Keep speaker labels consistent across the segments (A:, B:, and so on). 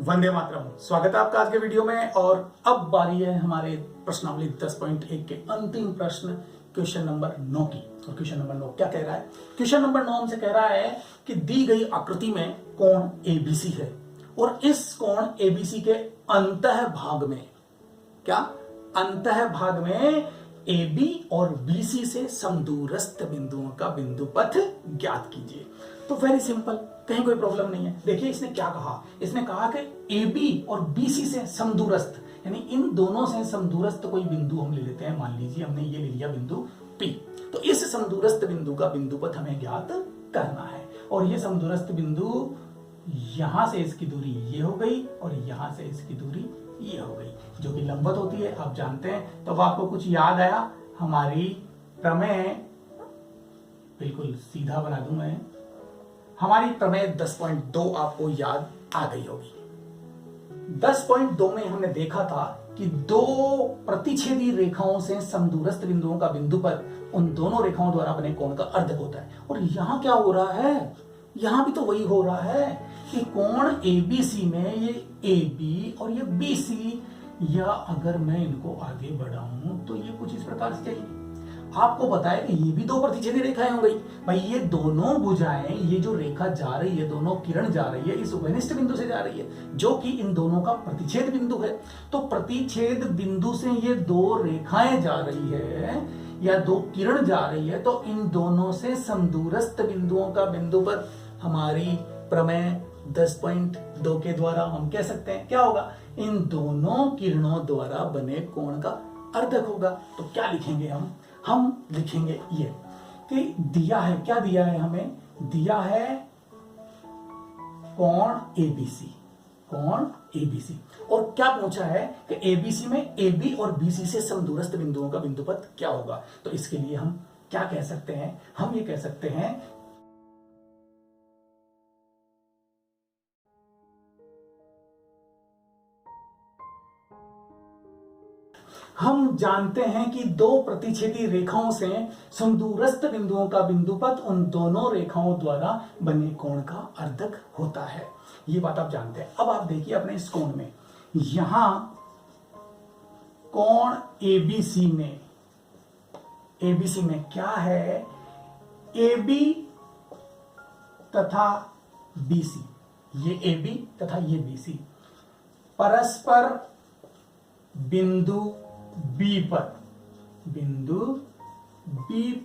A: वंदे मातरम। स्वागत है आपका आज के वीडियो में। और अब बारी है हमारे प्रश्नावली 10.1 के अंतिम प्रश्न क्वेश्चन नंबर 9 की। और क्वेश्चन नंबर 9 क्या कह रहा है? क्वेश्चन नंबर 9 हमसे कह रहा है कि दी गई आकृति में कोण एबीसी है और इस कोण एबीसी के अंतः भाग में अंतः में AB और BC से समदूरस्थ बिंदुओं का बिंदु पथ ज्ञात कीजिए। तो वेरी सिंपल, कहीं कोई प्रॉब्लम नहीं है। देखिए इसने क्या कहा, इसने कहा कि AB और BC से समदूरस्थ, यानी इन दोनों से समदूरस्थ कोई बिंदु हम ले लेते हैं। मान लीजिए हमने ये ले लिया बिंदु P, तो इस समदूरस्थ बिंदु का बिंदु पथ हमें ज्ञात करना है। और ये समदूरस्थ बिंदु यहां से इसकी दूरी ये हो गई और यहां से इसकी दूरी ये हो गई, जो कि लंबवत होती है, आप जानते हैं। तो आपको कुछ याद आया? हमारी प्रमेय, बिल्कुल सीधा बना दूं मैं, हमारी प्रमेय 10.2 आपको याद आ गई होगी। 10.2 में हमने देखा था कि दो प्रतिच्छेदी रेखाओं से समदूरस्थ बिंदुओं का बिंदु पर उन दोनों रेखाओं द्वारा बने कोण का अर्धक होता है। और यहां क्या हो रहा है? यहां भी तो वही हो रहा है कि कोण ABC में ये AB और ये BC, या अगर मैं इनको आगे बढ़ाऊं तो ये कुछ इस प्रकार से चलेगी। आपको बताया कि ये भी दो प्रतिच्छेदी रेखाएं हो गई। भाई ये दोनों भुजाएं, ये जो रेखा जा रही है, दोनों किरण जा रही है, इस उभयनिष्ठ बिंदु से जा रही है, जो कि इन दोनों का प्रतिच्छेद बिंदु है। तो प्रतिच्छेद बिंदु से ये दो रेखाएं जा रही है या दो किरण जा रही है, तो इन दोनों से समदूरस्थ बिंदुओं का बिंदु पर हमारी प्रमेय 10.2 के द्वारा हम कह सकते हैं क्या होगा? इन दोनों किरणों द्वारा बने कोण का अर्धक होगा। तो क्या लिखेंगे हम लिखेंगे ये कि दिया है, क्या दिया है हमें? दिया है कोण ABC। और क्या पूछा है कि ABC में AB और BC से समदूरस्थ बिंदुओं का बिंदु पथ क्या होगा? तो इसके लिए हम क्या कह सकते हैं? हम ये कह सकते हैं, हम जानते हैं कि दो प्रतिच्छेदी रेखाओं से समदूरस्थ बिंदुओं का बिंदु पथ उन दोनों रेखाओं द्वारा बने कोण का अर्धक होता है। ये बात आप जानते हैं। अब आप देखिए अपने इस कोण में, यहां कोण ABC में क्या है? AB तथा BC, ये AB तथा ये BC परस्पर बिंदु B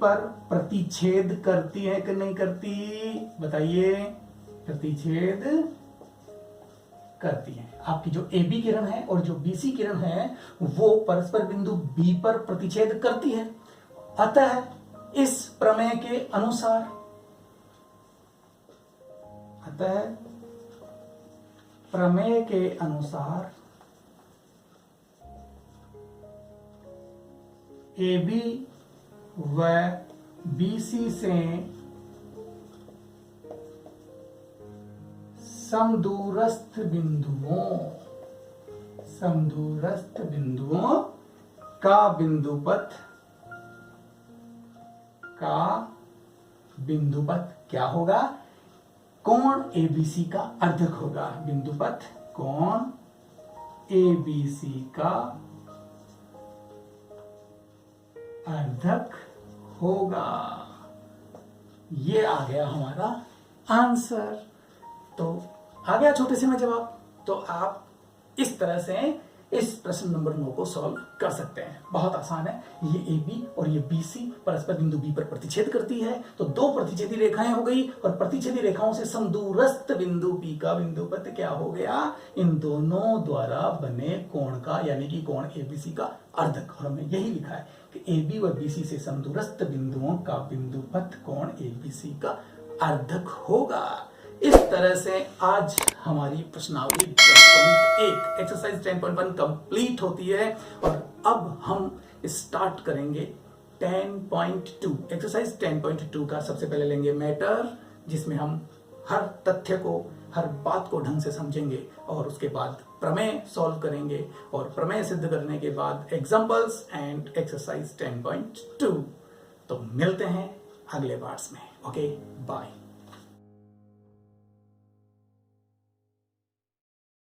A: पर प्रतिच्छेद करती है कि नहीं करती? बताइए। प्रतिच्छेद करती है। आपकी जो AB किरण है और जो BC किरण है वो परस्पर बिंदु B पर प्रतिच्छेद करती है। अतः इस प्रमेय के अनुसार AB व BC से समदूरस्थ बिंदुओं का बिंदु पथ क्या होगा? कोण ABC का अर्धक होगा। बिंदु पथ कोण ABC का अर्धक होगा। ये आ गया हमारा आंसर। तो आ गया छोटे से में जवाब। तो आप इस तरह से इस प्रश्न नंबर 9 को सॉल्व कर सकते हैं। बहुत आसान है। ये AB और ये BC परस्पर बिंदु B पर प्रतिच्छेद करती है, तो दो प्रतिच्छेदी रेखाएं हो गई और प्रतिच्छेदी रेखाओं से समदूरस्थ बिंदु B का बिंदु पथ क्या हो गया? इन दोनों द्वारा बने कोण का, यानी कि कोण ABC का अर्धक। और हमने यही लिखा है कि AB व BC से समदूरस्थ बिंदुओं का बिंदु पथ कोण ABC का अर्धक होगा। इस तरह से आज हमारी प्रश्नावली 10.1 एक्सरसाइज 10.1 कंप्लीट होती है। और अब हम स्टार्ट करेंगे 10.2 एक्सरसाइज 10.2 का। सबसे पहले लेंगे मैटर, जिसमें हम हर तथ्य को, हर बात को ढंग से समझेंगे और उसके बाद प्रमेय सॉल्व करेंगे और प्रमेय सिद्ध करने के बाद एग्जांपल्स एंड एक्सरसाइज 10.2। तो मिलते हैं अगले पार्ट्स में। Okay, bye.